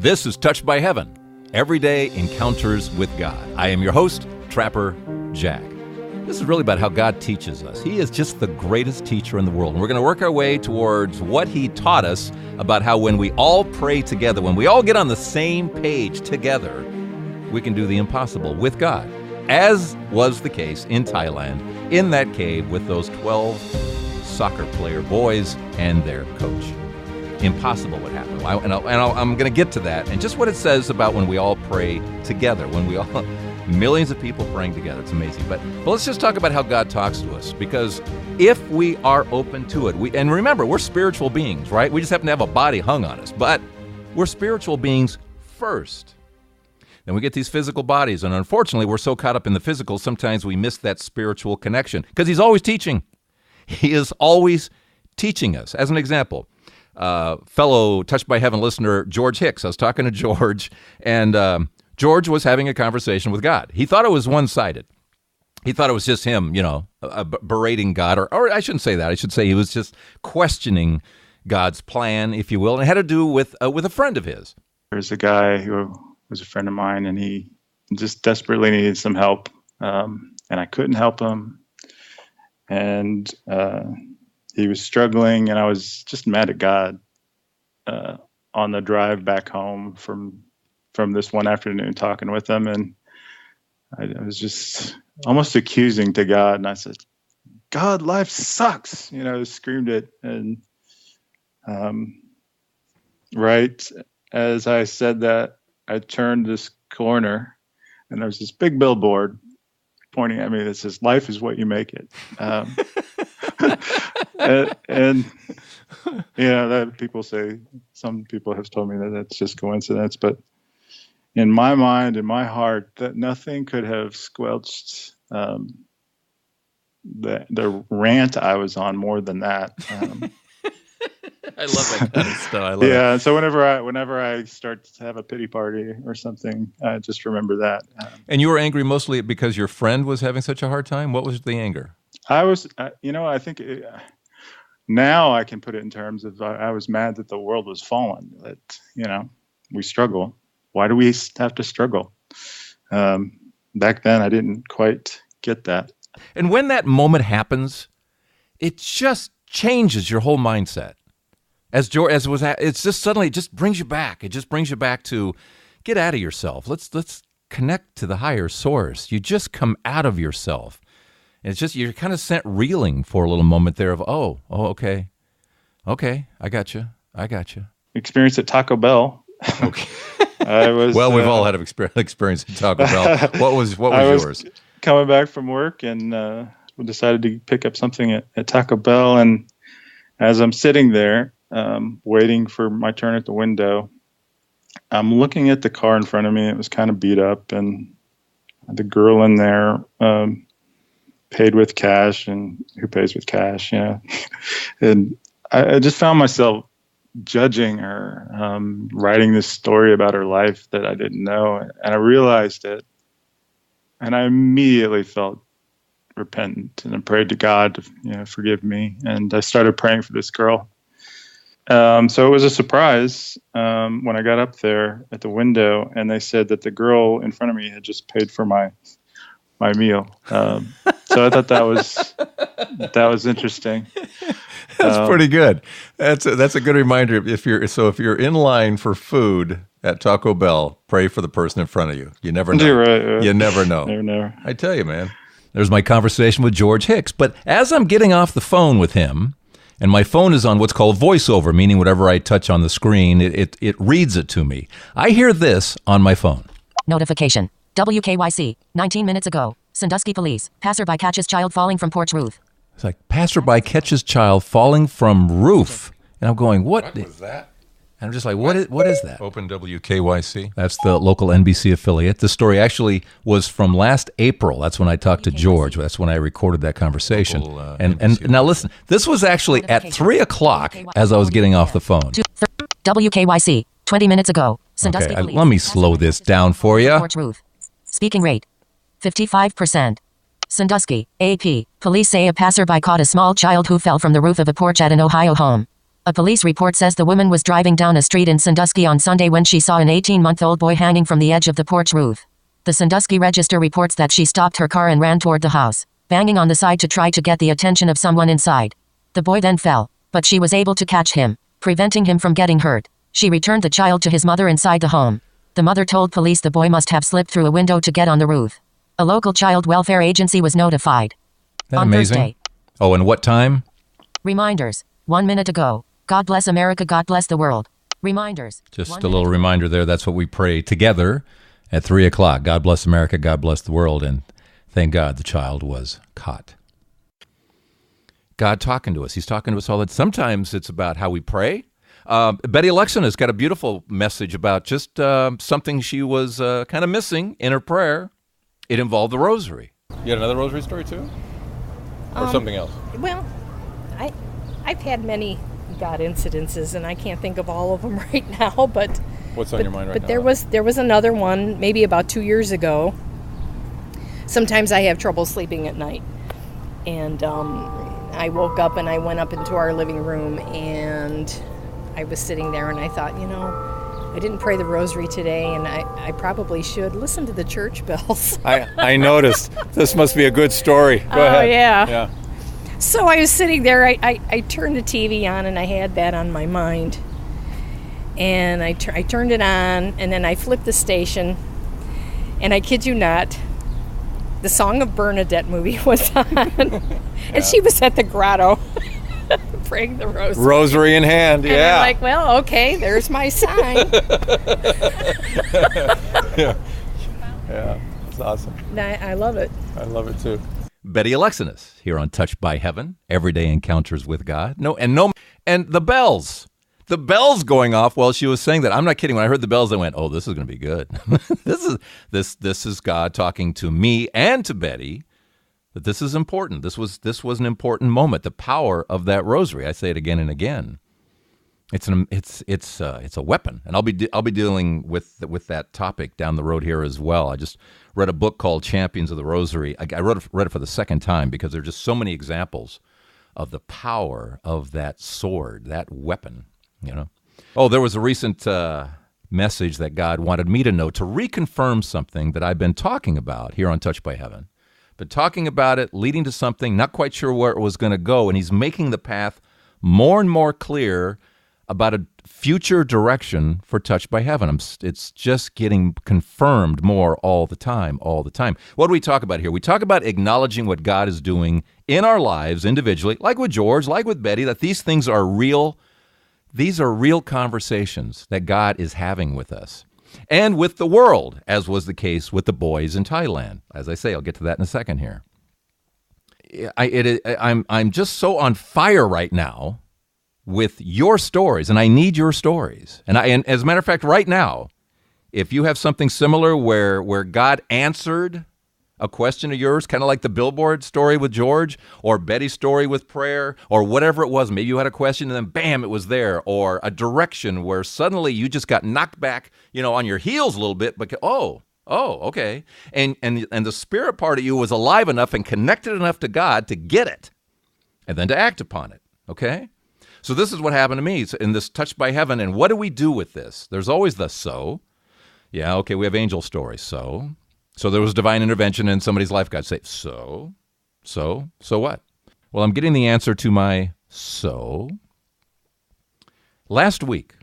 This is Touched by Heaven, everyday encounters with God. I am your host, Trapper Jack. This is really about how God teaches us. He is just the greatest teacher in the world. And we're going to work our way towards what he taught us about how when we all pray together, when we all get on the same page together, we can do the impossible with God, as was the case in Thailand, in that cave with those 12 soccer player boys and their coach. Impossible would happen. I'm going to get to that and just what it says about when we all pray together, when we all, millions of people praying together. It's amazing. But let's just talk about how God talks to us, because if we are open to it, and remember, we're spiritual beings, right? We just happen to have a body hung on us, but we're spiritual beings first. Then we get these physical bodies, and unfortunately, we're so caught up in the physical, sometimes we miss that spiritual connection, because he's always teaching. He is always teaching us. As an example, fellow Touched by Heaven listener, George Hicks. I was talking to George, and George was having a conversation with God. He thought it was one-sided. He thought it was just him, berating God, or I shouldn't say that. I should say he was just questioning God's plan, if you will, and it had to do with a friend of his. There's a guy who was a friend of mine, and he just desperately needed some help, and I couldn't help him, and he was struggling, and I was just mad at God on the drive back home from this one afternoon talking with him, and I was just almost accusing to God, and I said, "God, life sucks," screamed it, and right as I said that, I turned this corner, and there was this big billboard pointing at me that says, "Life is what you make it." And that people say, some people have told me that that's just coincidence, but in my mind, in my heart, that nothing could have squelched the rant I was on more than that. I love that kind of stuff. I love it. Yeah, and so whenever I start to have a pity party or something, I just remember that. And you were angry mostly because your friend was having such a hard time? What was the anger? I was, I think now I can put it in terms of I was mad that the world was fallen, that, we struggle. Why do we have to struggle? Back then, I didn't quite get that. And when that moment happens, it just changes your whole mindset. It's just suddenly, it just brings you back. It just brings you back to get out of yourself. Let's connect to the higher source. You just come out of yourself. And it's just, you're kind of sent reeling for a little moment there of, okay, I got you. Experience at Taco Bell. Okay. We've all had an experience at Taco Bell. What was yours? Coming back from work, and we decided to pick up something at Taco Bell. And as I'm sitting there, waiting for my turn at the window, I'm looking at the car in front of me. It was kind of beat up, and the girl in there paid with cash, and who pays with cash, and I just found myself judging her, writing this story about her life that I didn't know, and I realized it, and I immediately felt repentant, and I prayed to God to forgive me, and I started praying for this girl. So it was a surprise when I got up there at the window, and they said that the girl in front of me had just paid for my meal. So I thought that was interesting. That's pretty good. That's a good reminder. If you're in line for food at Taco Bell, pray for the person in front of you. You never know. You're right. You never know. Never. I tell you, man. There's my conversation with George Hicks. But as I'm getting off the phone with him, and my phone is on what's called voiceover, meaning whatever I touch on the screen, it reads it to me. I hear this on my phone. Notification. WKYC. 19 minutes ago. Sandusky police. Passerby catches child falling from porch roof. It's like, passerby catches child falling from roof. And I'm going, what was that? And I'm just like, what is that? Open WKYC. That's the local NBC affiliate. The story actually was from last April. That's when I talked to George. That's when I recorded that conversation. And now listen, this was actually at 3 o'clock as I was getting off the phone. WKYC. 20 minutes ago. Sandusky police. Let me slow this down for you. Porch roof. Speaking rate. 55%. Sandusky, AP. Police say a passerby caught a small child who fell from the roof of a porch at an Ohio home. A police report says the woman was driving down a street in Sandusky on Sunday when she saw an 18-month-old boy hanging from the edge of the porch roof. The Sandusky Register reports that she stopped her car and ran toward the house, banging on the side to try to get the attention of someone inside. The boy then fell, but she was able to catch him, preventing him from getting hurt. She returned the child to his mother inside the home. The mother told police the boy must have slipped through a window to get on the roof. A local child welfare agency was notified. Isn't that on amazing? Thursday. Oh, and what time? Reminders. 1 minute ago. God bless America. God bless the world. Reminders. Just a little reminder there. That's what we pray together at 3 o'clock. God bless America. God bless the world. And thank God the child was caught. God talking to us. He's talking to us all the time. Sometimes it's about how we pray. Betty Alexinas got a beautiful message about just something she was kind of missing in her prayer. It involved the rosary. You had another rosary story too? Or something else? Well, I've had many God incidences, and I can't think of all of them right now. But what's on your mind right now? But there was another one, maybe about 2 years ago. Sometimes I have trouble sleeping at night, and I woke up and I went up into our living room, and I was sitting there, and I thought, I didn't pray the rosary today, and I probably should listen to the church bells. I noticed. This must be a good story. Go ahead. Oh, yeah. Yeah. So I was sitting there, I turned the TV on, and I had that on my mind. And I turned it on, and then I flipped the station, and I kid you not, the Song of Bernadette movie was on. And she was at the grotto praying the rosary. Rosary in hand, and I'm like, well, okay, there's my sign. Yeah, it's awesome. I love it. I love it too. Betty Alexinas here on Touched by Heaven, Everyday Encounters with God. And the bells going off while she was saying that. I'm not kidding. When I heard the bells, I went, "Oh, this is going to be good." This is God talking to me and to Betty. That this is important. This was an important moment. The power of that rosary. I say it again and again. It's a weapon, and I'll be dealing with that topic down the road here as well. I just read a book called Champions of the Rosary. I read it for the second time because there are just so many examples of the power of that sword, that weapon. Oh, there was a recent message that God wanted me to know to reconfirm something that I've been talking about here on Touched by Heaven. But talking about it, leading to something, not quite sure where it was going to go, and he's making the path more and more clear about a future direction for Touched by Heaven. It's just getting confirmed more all the time. What do we talk about here? We talk about acknowledging what God is doing in our lives individually, like with George, like with Betty, that these things are real. These are real conversations that God is having with us and with the world, as was the case with the boys in Thailand. As I say, I'll get to that in a second here. I'm just so on fire right now with your stories, and I need your stories. And as a matter of fact, right now, if you have something similar where God answered a question of yours, kind of like the billboard story with George, or Betty's story with prayer, or whatever it was, maybe you had a question and then bam, it was there, or a direction where suddenly you just got knocked back, on your heels a little bit, but okay. And the spirit part of you was alive enough and connected enough to God to get it and then to act upon it, okay? So this is what happened to me in this Touched by Heaven. And what do we do with this? There's always the so. Yeah, okay, we have angel stories. So there was divine intervention in somebody's life. God said, so what? Well, I'm getting the answer to my so. Last week,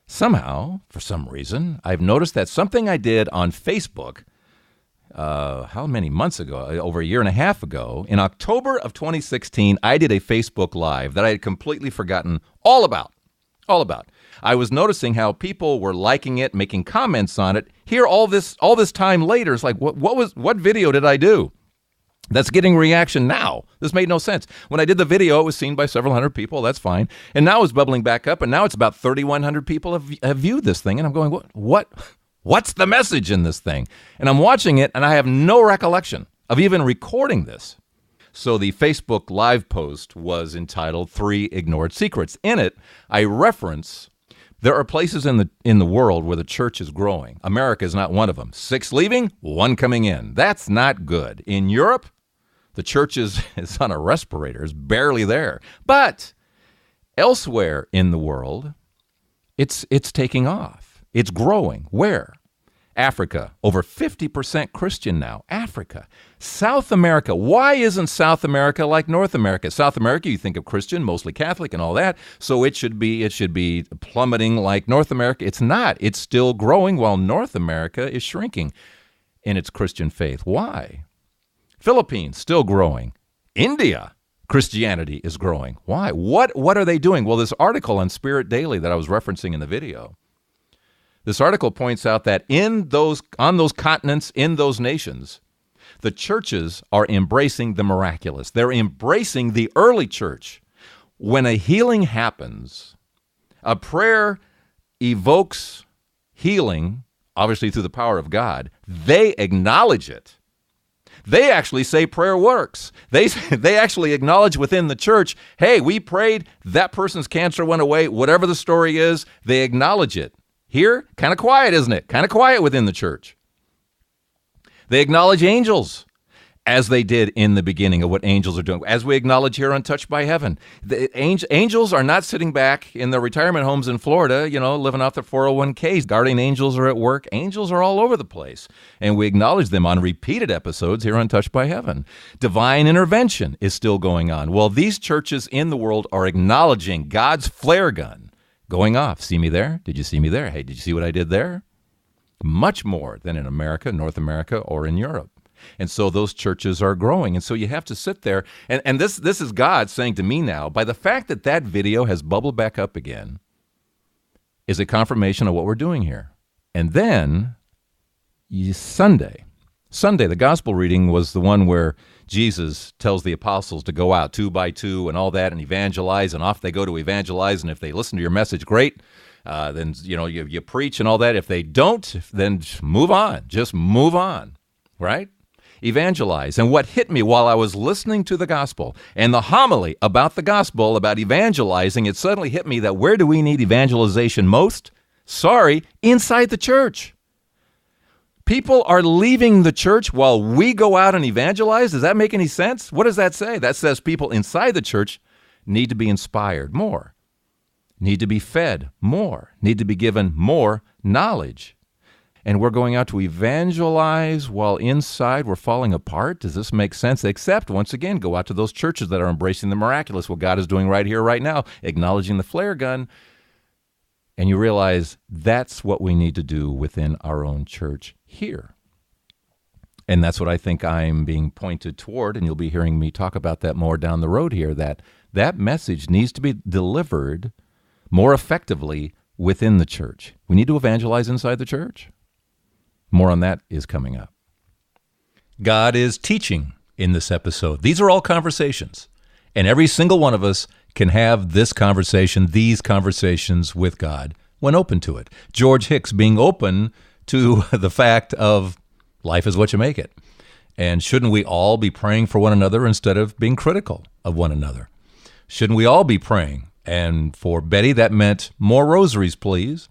somehow, for some reason, I've noticed that something I did on Facebook, how many months ago? Over a year and a half ago, in October of 2016, I did a Facebook Live that I had completely forgotten all about. I was noticing how people were liking it, making comments on it. Here, all this time later, it's like, what video did I do that's getting reaction now? This made no sense. When I did the video, it was seen by several hundred people. That's fine. And now it's bubbling back up, and now it's about 3,100 people have viewed this thing. And I'm going, What's the message in this thing? And I'm watching it, and I have no recollection of even recording this. So the Facebook Live post was entitled 3 Ignored Secrets. In it, I reference there are places in the world where the church is growing. America is not one of them. 6 leaving, 1 coming in. That's not good. In Europe, the church is on a respirator, is barely there. But Elsewhere in the world, it's taking off. It's growing. Where? Africa, over 50% Christian now. Africa. South America. Why isn't South America like North America? South America, you think of Christian, mostly Catholic and all that, so it should be plummeting like North America. It's not. It's still growing while North America is shrinking in its Christian faith. Why? Philippines, still growing. India, Christianity is growing. Why? What are they doing? Well, this article on Spirit Daily that I was referencing in the video, this article points out that on those continents, in those nations, the churches are embracing the miraculous. They're embracing the early church. When a healing happens, a prayer evokes healing, obviously through the power of God. They acknowledge it. They actually say prayer works. They actually acknowledge within the church, hey, we prayed, that person's cancer went away, whatever the story is, they acknowledge it. Here, kind of quiet, isn't it? Kind of quiet within the church. They acknowledge angels, as they did in the beginning of what angels are doing, as we acknowledge here on Touched by Heaven. The angels are not sitting back in their retirement homes in Florida, living off their 401ks. Guardian angels are at work. Angels are all over the place, and we acknowledge them on repeated episodes here on Touched by Heaven. Divine intervention is still going on. Well, these churches in the world are acknowledging God's flare gun going off. See me there? Did you see me there? Hey, did you see what I did there? Much more than in America, North America, or in Europe. And so those churches are growing. And so you have to sit there. And this is God saying to me now, by the fact that that video has bubbled back up again, is a confirmation of what we're doing here. And then Sunday, the gospel reading was the one where Jesus tells the apostles to go out 2 by 2 and all that and evangelize, and off they go to evangelize. And if they listen to your message, great. Then, you preach and all that. If they don't, then move on. Just move on, right? Evangelize. And what hit me while I was listening to the gospel and the homily about the gospel, about evangelizing, it suddenly hit me that where do we need evangelization most? Inside the church. People are leaving the church while we go out and evangelize. Does that make any sense? What does that say? That says people inside the church need to be inspired more, need to be fed more, need to be given more knowledge. And we're going out to evangelize while inside we're falling apart? Does this make sense? Except, once again, go out to those churches that are embracing the miraculous, what God is doing right here, right now, acknowledging the flare gun. And you realize that's what we need to do within our own church here. And that's what I think I'm being pointed toward, and you'll be hearing me talk about that more down the road here, that message needs to be delivered more effectively within the church. We need to evangelize inside the church. More on that is coming up. God is teaching in this episode. These are all conversations, and every single one of us can have this conversation, these conversations with God when open to it. George Hicks being open to the fact of life is what you make it. And shouldn't we all be praying for one another instead of being critical of one another? Shouldn't we all be praying? And for Betty, that meant more rosaries, please.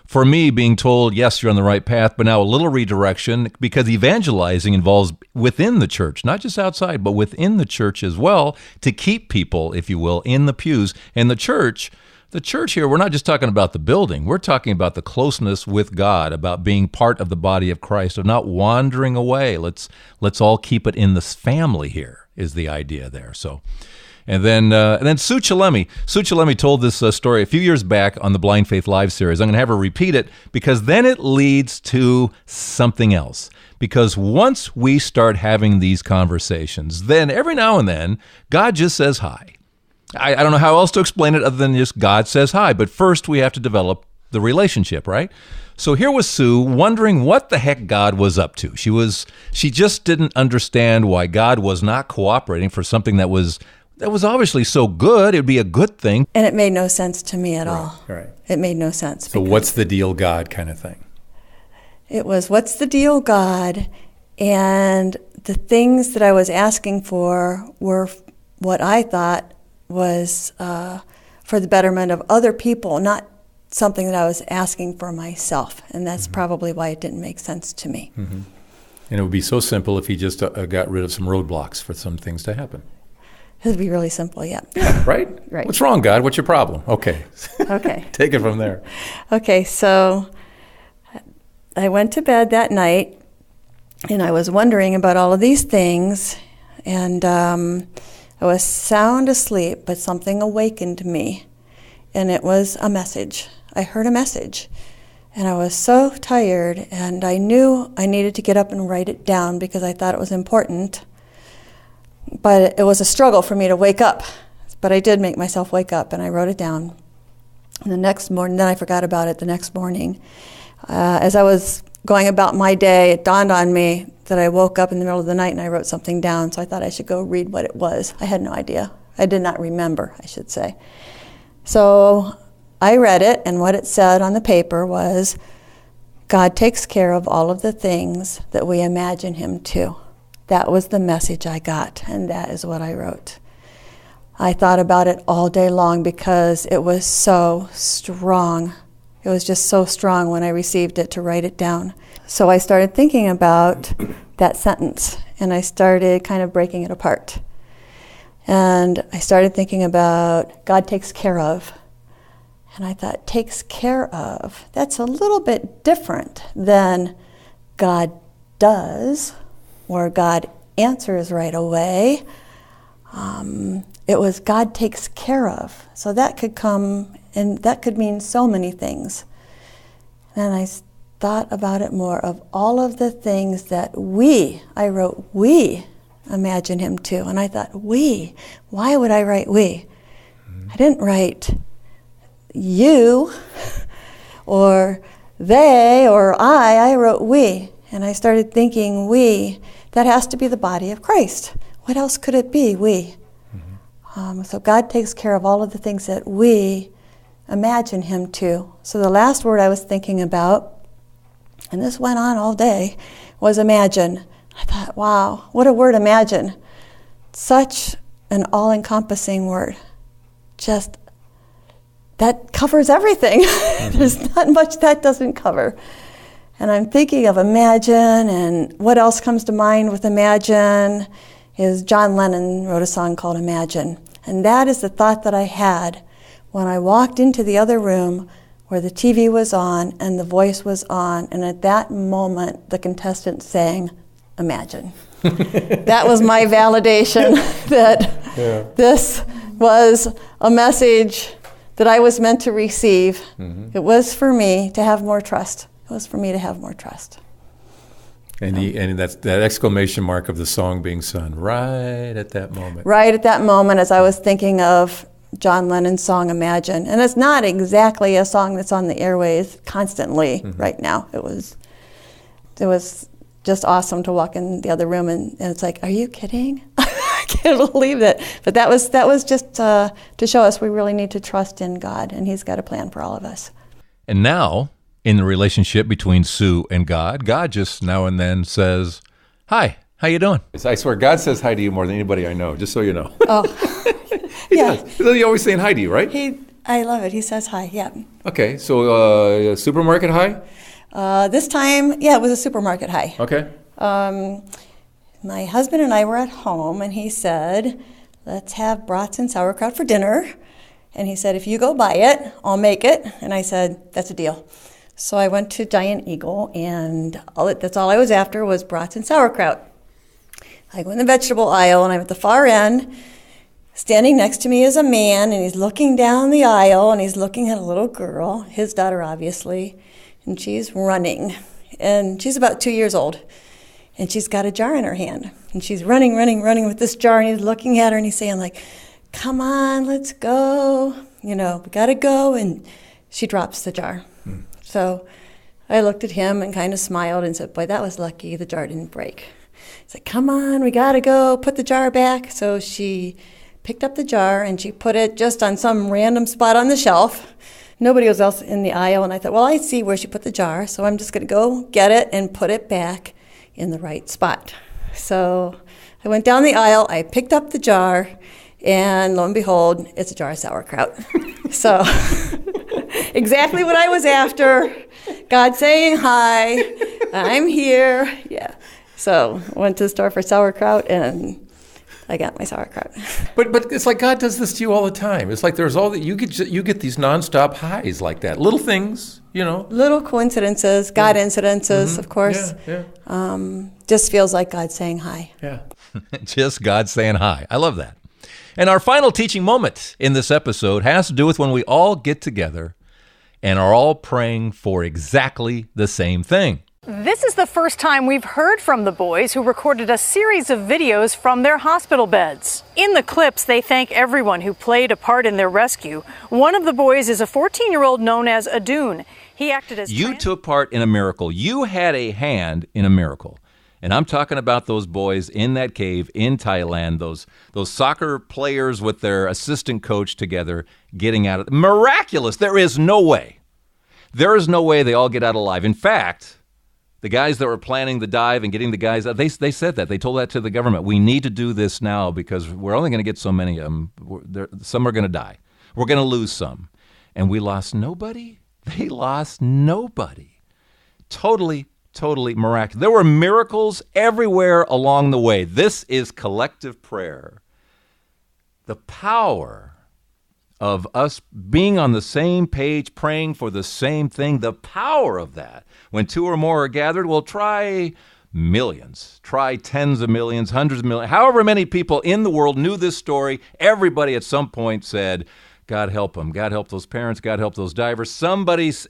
For me, being told, yes, you're on the right path, but now a little redirection, because evangelizing involves within the church, not just outside, but within the church as well, to keep people, if you will, in the pews. And the church here, we're not just talking about the building. We're talking about the closeness with God, about being part of the body of Christ, of not wandering away. Let's all keep it in this family here, is the idea there. So. And then Sue Chillemi. Sue Chillemi told this story a few years back on the Blind Faith Live series. I'm going to have her repeat it because then it leads to something else. Because once we start having these conversations, then every now and then, God just says hi. I don't know how else to explain it other than just God says hi. But first, we have to develop the relationship, right? So here was Sue wondering what the heck God was up to. She just didn't understand why God was not cooperating for something that was obviously so good. It would be a good thing. And it made no sense to me at all. Right. It made no sense. So what's the deal, God, kind of thing? It was, what's the deal, God? And the things that I was asking for were what I thought was for the betterment of other people, not something that I was asking for myself. And that's probably why it didn't make sense to me. And it would be so simple if he just got rid of some roadblocks for some things to happen. It'd be really simple, yeah. Yeah, right? Right. What's wrong, God? What's your problem? Okay. Okay. Take it from there. Okay, so I went to bed that night, and I was wondering about all of these things, and I was sound asleep, but something awakened me, and it was a message. I heard a message, and I was so tired, and I knew I needed to get up and write it down because I thought it was important. But it was a struggle for me to wake up. But I did make myself wake up, and I wrote it down. And the next morning, then I forgot about it the next morning. As I was going about my day, it dawned on me that I woke up in the middle of the night and I wrote something down, so I thought I should go read what it was. I had no idea. I did not remember, I should say. So I read it, and what it said on the paper was, God takes care of all of the things that we imagine him to. That was the message I got, and that is what I wrote. I thought about it all day long because it was so strong. It was just so strong when I received it to write it down. So I started thinking about that sentence, and I started kind of breaking it apart. And I started thinking about God takes care of. And I thought, takes care of, that's a little bit different than God does, or God answers right away. It was God takes care of. So that could come, and that could mean so many things. And I thought about it more of all of the things that I wrote we imagine him to. And I thought, we, why would I write we? I didn't write you or they or I wrote we. And I started thinking we, that has to be the body of Christ. What else could it be? We. So God takes care of all of the things that we imagine him to. So the last word I was thinking about, and this went on all day, was imagine. I thought, wow, what a word, imagine. Such an all-encompassing word. Just, that covers everything. There's not much that doesn't cover. And I'm thinking of imagine, and what else comes to mind with imagine is John Lennon wrote a song called Imagine. And that is the thought that I had when I walked into the other room where the TV was on and the voice was on, and at that moment the contestant sang Imagine. That was my validation that this was a message that I was meant to receive. It was for me to have more trust. It was for me to have more trust. And that's that exclamation mark of the song being sung right at that moment. Right at that moment, as I was thinking of John Lennon's song Imagine. And it's not exactly a song that's on the airwaves constantly right now. It was just awesome to walk in the other room and it's like, are you kidding? I can't believe it. But that was just to show us we really need to trust in God, and he's got a plan for all of us. And now, in the relationship between Sue and God just now and then says, hi, how you doing? I swear, God says hi to you more than anybody I know, just so you know. Oh, yeah. He's always saying hi to you, right? I love it. He says hi, yeah. Okay, so supermarket hi? This time, it was a supermarket hi. Okay. My husband and I were at home, and he said, let's have brats and sauerkraut for dinner. And he said, if you go buy it, I'll make it. And I said, that's a deal. So I went to Giant Eagle, and that's all I was after was brats and sauerkraut. I go in the vegetable aisle, and I'm at the far end. Standing next to me is a man, and he's looking down the aisle, and he's looking at a little girl, his daughter obviously, and she's running. And she's about 2 years old, and she's got a jar in her hand. And she's running with this jar, and he's looking at her, and he's saying, like, come on, let's go. We got to go. And she drops the jar. So I looked at him and kind of smiled and said, boy, that was lucky the jar didn't break. He's like, come on, we got to go, put the jar back. So she picked up the jar and she put it just on some random spot on the shelf. Nobody was else in the aisle. And I thought, well, I see where she put the jar, so I'm just going to go get it and put it back in the right spot. So I went down the aisle, I picked up the jar, and lo and behold, it's a jar of sauerkraut. So exactly what I was after. God saying hi, I'm here. Yeah. So went to the store for sauerkraut, and I got my sauerkraut. But it's like God does this to you all the time. It's like there's all that you get these nonstop highs like that, little things, Little coincidences, God incidences, of course. Yeah. Just feels like God saying hi. Yeah. Just God saying hi. I love that. And our final teaching moment in this episode has to do with when we all get together and are all praying for exactly the same thing. This is the first time we've heard from the boys who recorded a series of videos from their hospital beds. In the clips, they thank everyone who played a part in their rescue. One of the boys is a 14-year-old known as Adun. He acted as... You took part in a miracle. You had a hand in a miracle. And I'm talking about those boys in that cave in Thailand, those soccer players with their assistant coach together getting out of... Miraculous! There is no way. There is no way they all get out alive. In fact, the guys that were planning the dive and getting the guys out, they said that. They told that to the government. We need to do this now because we're only going to get so many of them. Some are going to die. We're going to lose some. And we lost nobody? They lost nobody. Totally miraculous. There were miracles everywhere along the way. This is collective prayer. The power of us being on the same page, praying for the same thing, the power of that. When two or more are gathered, we'll try millions, try tens of millions, hundreds of millions, however many people in the world knew this story. Everybody at some point said, God help them. God help those parents. God help those divers.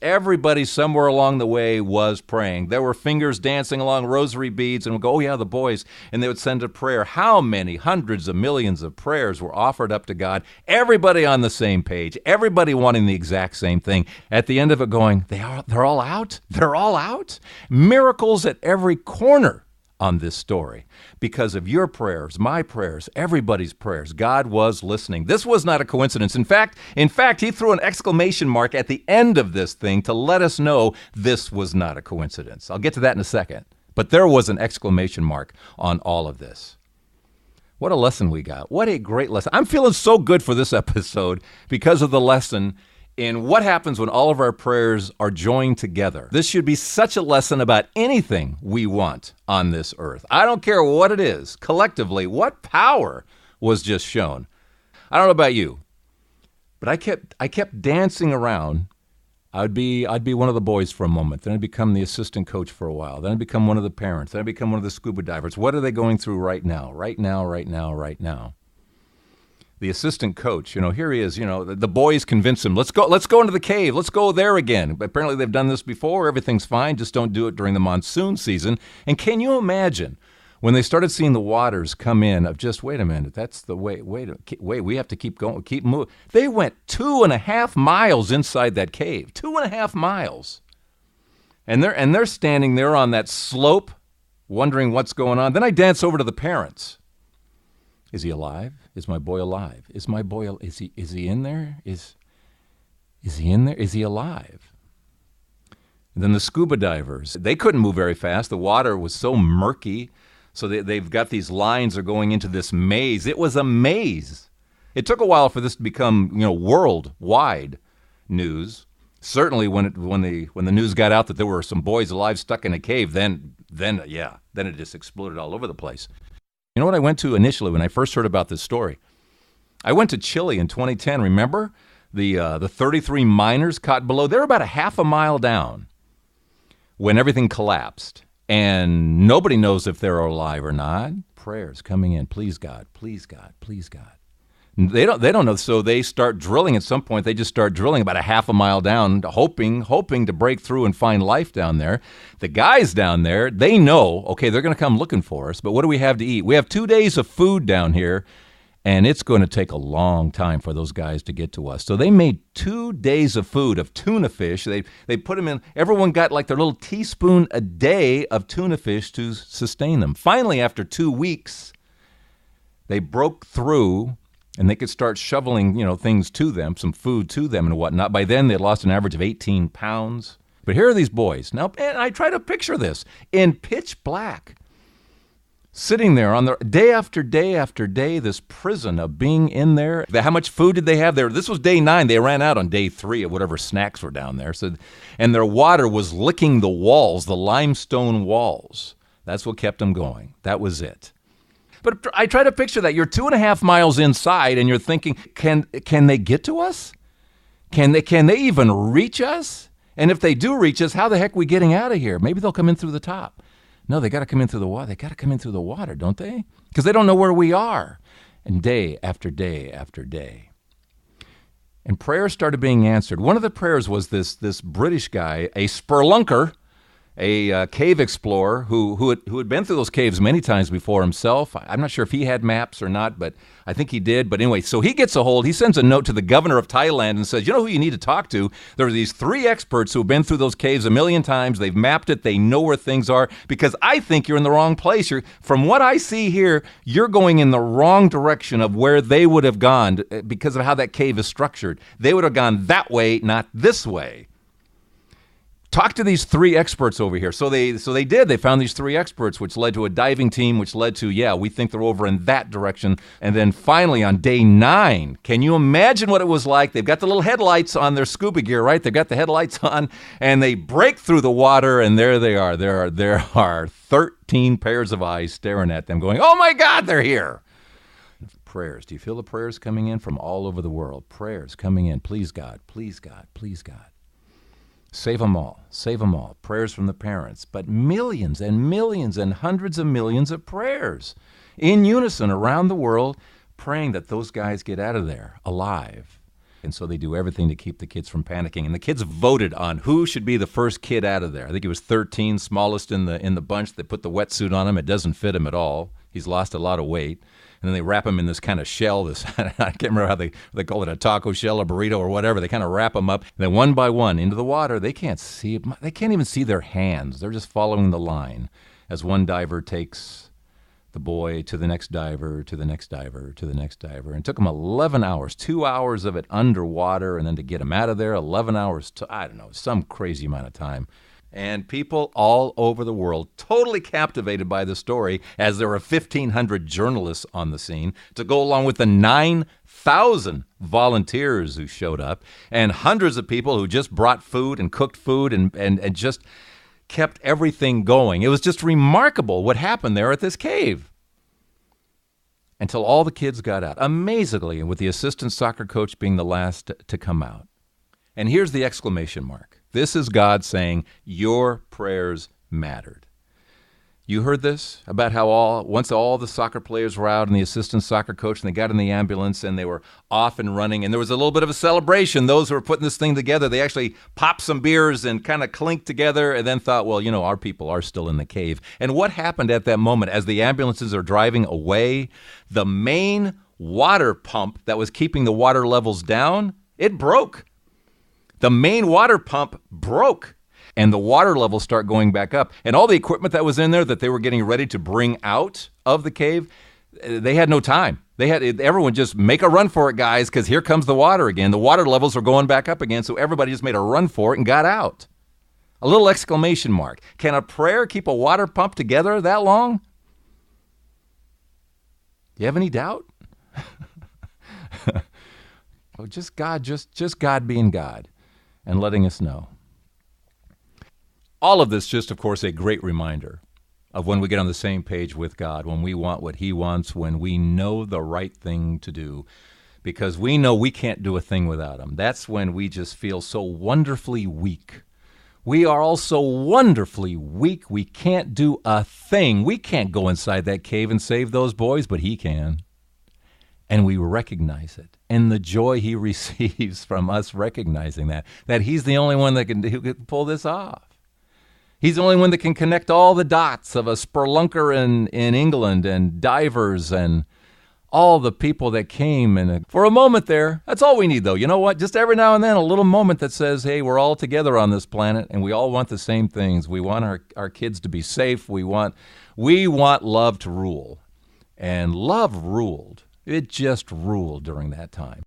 Everybody somewhere along the way was praying. There were fingers dancing along rosary beads and would go, oh yeah, the boys. And they would send a prayer. How many hundreds of millions of prayers were offered up to God? Everybody on the same page. Everybody wanting the exact same thing. At the end of it going, they're all out? They're all out? Miracles at every corner on this story. Because of your prayers, my prayers, everybody's prayers, God was listening. This was not a coincidence. In fact, he threw an exclamation mark at the end of this thing to let us know this was not a coincidence. I'll get to that in a second. But there was an exclamation mark on all of this. What a lesson we got. What a great lesson. I'm feeling so good for this episode because of the lesson in what happens when all of our prayers are joined together. This should be such a lesson about anything we want on this earth. I don't care what it is. Collectively, what power was just shown. I don't know about you, but I kept dancing around. I'd be one of the boys for a moment. Then I'd become the assistant coach for a while. Then I'd become one of the parents. Then I'd become one of the scuba divers. What are they going through right now? Right now. The assistant coach, here he is, the boys convince him, let's go into the cave. Let's go there again. But apparently they've done this before. Everything's fine. Just don't do it during the monsoon season. And can you imagine when they started seeing the waters come in of just, wait a minute, that's the way, wait, we have to keep going, keep moving. They went 2.5 miles inside that cave, 2.5 miles. And they're standing there on that slope wondering what's going on. Then I dance over to the parents. Is he alive? Is my boy alive? Is he in there? Is he in there? Is he alive? And then the scuba divers, they couldn't move very fast. The water was so murky. So they've got these lines are going into this maze. It was a maze. It took a while for this to become, worldwide news. Certainly when the news got out that there were some boys alive stuck in a cave, then it just exploded all over the place. You know what I went to initially when I first heard about this story? I went to Chile in 2010. Remember the 33 miners caught below? They were about a half a mile down when everything collapsed, and nobody knows if they're alive or not. Prayers coming in, please God, please God, please God. They don't know, so they start drilling. At some point, they just start drilling about a half a mile down, hoping to break through and find life down there. The guys down there, they know, okay, they're going to come looking for us, but what do we have to eat? We have 2 days of food down here, and it's going to take a long time for those guys to get to us. So they made 2 days of food of tuna fish. They put them in, everyone got like their little teaspoon a day of tuna fish to sustain them. Finally, after 2 weeks, they broke through, and they could start shoveling, things to them, some food to them and whatnot. By then, they lost an average of 18 pounds. But here are these boys. Now, and I try to picture this in pitch black, sitting there on their day after day after day, this prison of being in there. How much food did they have there? This was day 9. They ran out on day 3 of whatever snacks were down there. So, and their water was licking the walls, the limestone walls. That's what kept them going. That was it. But I try to picture that. You're 2.5 miles inside and you're thinking, can they get to us? Can they even reach us? And if they do reach us, how the heck are we getting out of here? Maybe they'll come in through the top. No, they got to come in through the water. They got to come in through the water, don't they? Because they don't know where we are. And day after day after day. And prayers started being answered. One of the prayers was this British guy, a spelunker, a cave explorer who had been through those caves many times before himself. I'm not sure if he had maps or not, but I think he did. But anyway, so he sends a note to the governor of Thailand and says, you know who you need to talk to? There are these 3 experts who have been through those caves a million times. They've mapped it. They know where things are, because I think you're in the wrong place. From what I see here, you're going in the wrong direction of where they would have gone because of how that cave is structured. They would have gone that way, not this way. Talk to these 3 experts over here. So they did. They found these 3 experts, which led to a diving team, which led to, we think they're over in that direction. And then finally on day 9, can you imagine what it was like? They've got the little headlights on their scuba gear, right? They've got the headlights on, and they break through the water, and there they are. There are 13 pairs of eyes staring at them going, oh my God, they're here. Prayers. Do you feel the prayers coming in from all over the world? Prayers coming in. Please God, please God, please God. Save them all. Save them all. Prayers from the parents. But millions and millions and hundreds of millions of prayers in unison around the world, praying that those guys get out of there alive. And so they do everything to keep the kids from panicking. And the kids voted on who should be the first kid out of there. I think he was 13, smallest in the bunch. They put the wetsuit on him. It doesn't fit him at all. He's lost a lot of weight. And then they wrap him in this kind of shell, I can't remember how they call it, a taco shell, a burrito, or whatever. They kind of wrap him up. And then one by one into the water, they can't even see their hands. They're just following the line as one diver takes the boy to the next diver, to the next diver, to the next diver. And it took them 11 hours, 2 hours of it underwater, and then to get him out of there, 11 hours, some crazy amount of time. And people all over the world totally captivated by the story, as there were 1,500 journalists on the scene to go along with the 9,000 volunteers who showed up, and hundreds of people who just brought food and cooked food and just kept everything going. It was just remarkable what happened there at this cave. Until all the kids got out, amazingly, with the assistant soccer coach being the last to come out. And here's the exclamation mark. This is God saying, your prayers mattered. You heard this about how once all the soccer players were out and the assistant soccer coach, and they got in the ambulance and they were off and running, and there was a little bit of a celebration. Those who were putting this thing together, they actually popped some beers and kind of clinked together and then thought, well, our people are still in the cave. And what happened at that moment as the ambulances are driving away? The main water pump that was keeping the water levels down, it broke. The main water pump broke, and the water levels start going back up. And all the equipment that was in there that they were getting ready to bring out of the cave, they had no time. Everyone just make a run for it, guys, because here comes the water again. The water levels are going back up again, so everybody just made a run for it and got out. A little exclamation mark. Can a prayer keep a water pump together that long? Do you have any doubt? Oh, just God being God. And letting us know. All of this just, of course, a great reminder of when we get on the same page with God, when we want what He wants, when we know the right thing to do, because we know we can't do a thing without Him. That's when we just feel so wonderfully weak. We are all so wonderfully weak, we can't do a thing. We can't go inside that cave and save those boys, but He can. And we recognize it. And the joy He receives from us recognizing that He's the only one who can pull this off. He's the only one that can connect all the dots of a spelunker in England and divers and all the people that came. And for a moment there, that's all we need, though. You know what? Just every now and then, a little moment that says, hey, we're all together on this planet, and we all want the same things. We want our kids to be safe. We want love to rule. And love ruled. It just ruled during that time.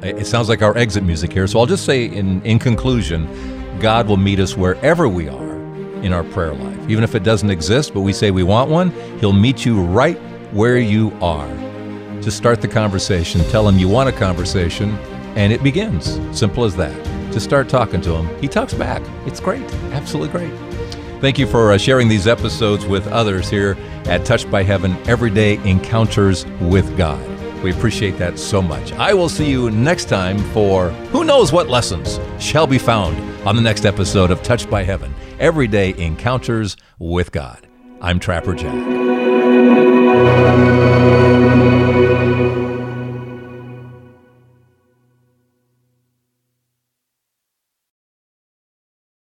It sounds like our exit music here, so I'll just say in conclusion, God will meet us wherever we are in our prayer life. Even if it doesn't exist, but we say we want one, He'll meet you right where you are. Just start the conversation. Tell Him you want a conversation, And it begins. Simple as that. Just start talking to him. He talks back. It's great. Absolutely great. Thank you for sharing these episodes with others here at Touched by Heaven, Everyday Encounters with God. We appreciate that so much. I will see you next time for who knows what lessons shall be found on the next episode of Touched by Heaven, Everyday Encounters with God. I'm Trapper Jack.